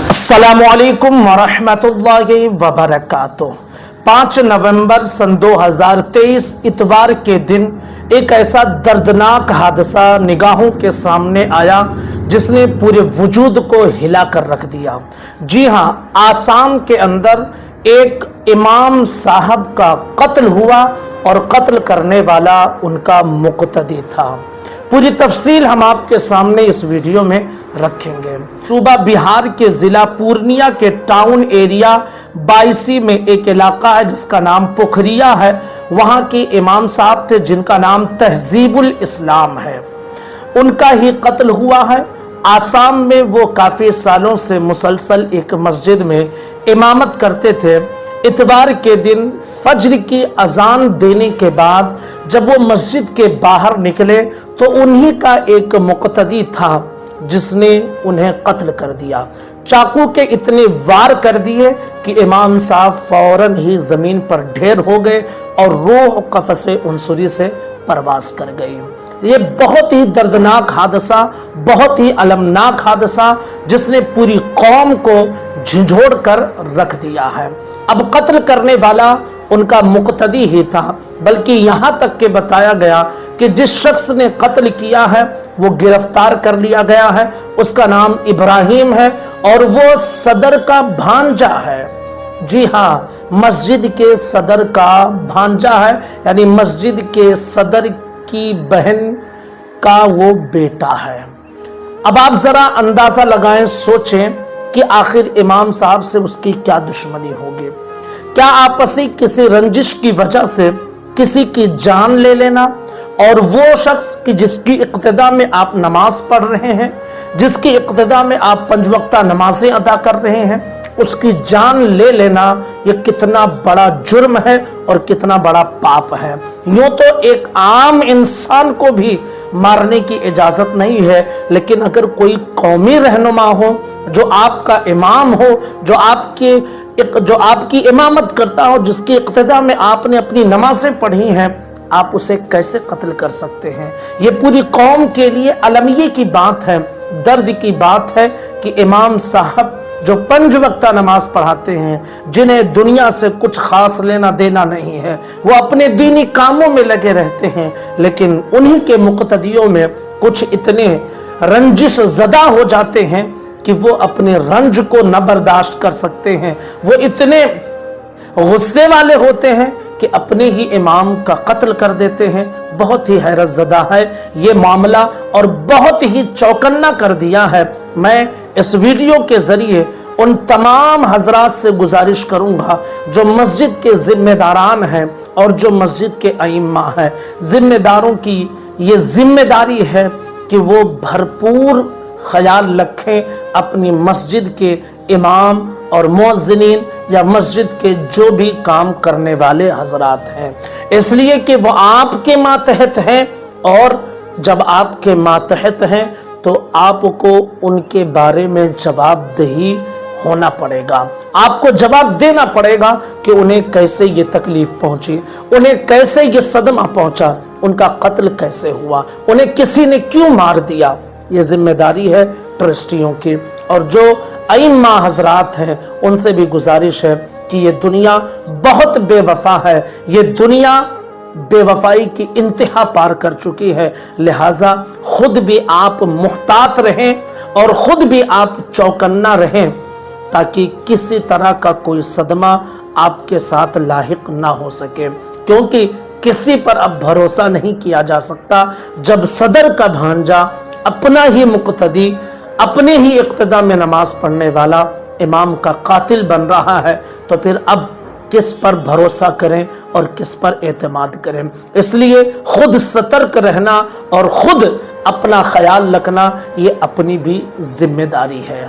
अस्सलामुअलैकुम वरहमतुल्लाहि वबरकातुह। 5 नवंबर सन 2023 इतवार के दिन एक ऐसा दर्दनाक हादसा निगाहों के सामने आया जिसने पूरे वजूद को हिला कर रख दिया। जी हां, आसाम के अंदर एक इमाम साहब का कत्ल हुआ और कत्ल करने वाला उनका मुक़्तदी था। पूरी तफसील हम आपके सामने इस वीडियो में रखेंगे। सूबा बिहार के ज़िला पूर्णिया के टाउन एरिया बायसी में एक इलाका है जिसका नाम पोखरिया है। वहाँ के इमाम साहब थे जिनका नाम तहजीबुल इस्लाम है। उनका ही कत्ल हुआ है। आसाम में वो काफ़ी सालों से मुसलसल एक मस्जिद में इमामत करते थे। इतवार के दिन फज्र की अजान देने के बाद जब वो मस्जिद के बाहर निकले तो उन्हीं का एक मुक़्तदी था जिसने उन्हें कत्ल कर दिया। चाकू के इतने वार कर दिए कि इमाम साहब फौरन ही ज़मीन पर ढेर हो गए और रूह कफ़से उनसुरी से परवास कर गई। ये बहुत ही दर्दनाक हादसा, बहुत ही अलमनाक हादसा जिसने पूरी कौम को झिझोड़ कर रख दिया है। अब कत्ल करने वाला उनका मुक़्तदी ही था, बल्कि यहाँ तक के बताया गया कि जिस शख्स ने कत्ल किया है वो गिरफ्तार कर लिया गया है। उसका नाम इब्राहिम है और वो सदर का भांजा है। जी हाँ, मस्जिद के सदर का भांजा है, यानी मस्जिद के सदर की बहन का वो बेटा है। अब आप जरा अंदाजा लगाएं, सोचें कि आखिर इमाम साहब से उसकी क्या दुश्मनी होगी। क्या आपसी किसी रंजिश की वजह से किसी की जान ले लेना, और वो शख्स कि जिसकी इक्तिदा में आप नमाज पढ़ रहे हैं, जिसकी इक्तिदा में आप 5 वक्ता नमाजें अदा कर रहे हैं, उसकी जान ले लेना, ये कितना बड़ा जुर्म है और कितना बड़ा पाप है। यूं तो एक आम इंसान को भी मारने की इजाजत नहीं है, लेकिन अगर कोई कौमी रहनुमा हो, जो आपका इमाम हो, जो आपकी इमामत करता हो, जिसकी इक्तिदा में आपने अपनी नमाजें पढ़ी हैं, आप उसे कैसे कत्ल कर सकते हैं। ये पूरी कौम के लिए अलमिये की बात है, दर्द की बात है कि इमाम साहब जो 5 वक्ता नमाज पढ़ाते हैं, जिन्हें दुनिया से कुछ खास लेना देना नहीं है, वो अपने दीनी कामों में लगे रहते हैं, लेकिन उन्हीं के मुक़्तदियों में कुछ इतने रंजिश ज़दा हो जाते हैं कि वो अपने रंज को न बर्दाश्त कर सकते हैं। वो इतने गुस्से वाले होते हैं कि अपने ही इमाम का कत्ल कर देते हैं। बहुत ही हैरत ज़दा है ये मामला और बहुत ही चौकन्ना कर दिया है। मैं इस वीडियो के ज़रिए उन तमाम हजरात से गुजारिश करूंगा जो मस्जिद के ज़िम्मेदारान हैं और जो मस्जिद के अइम्मा हैं। ज़िम्मेदारों की ये ज़िम्मेदारी है कि वो भरपूर ख्याल रखें अपनी मस्जिद के इमाम और मुअज्जिनीन या मस्जिद के जो भी काम करने वाले हजरात हैं, इसलिए कि वो आपके मातहत हैं, और जब आपके मातहत हैं तो आपको उनके बारे में जवाबदेही होना पड़ेगा। आपको जवाब देना पड़ेगा कि उन्हें कैसे ये तकलीफ पहुंची, उन्हें कैसे ये सदमा पहुंचा, उनका कत्ल कैसे हुआ, उन्हें किसी ने क्यों मार दिया। ये जिम्मेदारी है ट्रस्टियों की, और जो अइम्मा हजरात हैं उनसे भी गुजारिश है कि ये दुनिया बहुत बेवफा है, ये दुनिया बेवफाई की इंतहा पार कर चुकी है। लिहाजा खुद भी आप मुहतात रहें और खुद भी आप चौकन्ना रहें ताकि किसी तरह का कोई सदमा आपके साथ लाहिक ना हो सके, क्योंकि किसी पर अब भरोसा नहीं किया जा सकता। जब सदर का भांजा, अपना ही मुक़्तदी, अपने ही इक्तिदा में नमाज पढ़ने वाला इमाम का कातिल बन रहा है, तो फिर अब किस पर भरोसा करें और किस पर एतमाद करें। इसलिए खुद सतर्क रहना और खुद अपना ख्याल रखना ये अपनी भी जिम्मेदारी है।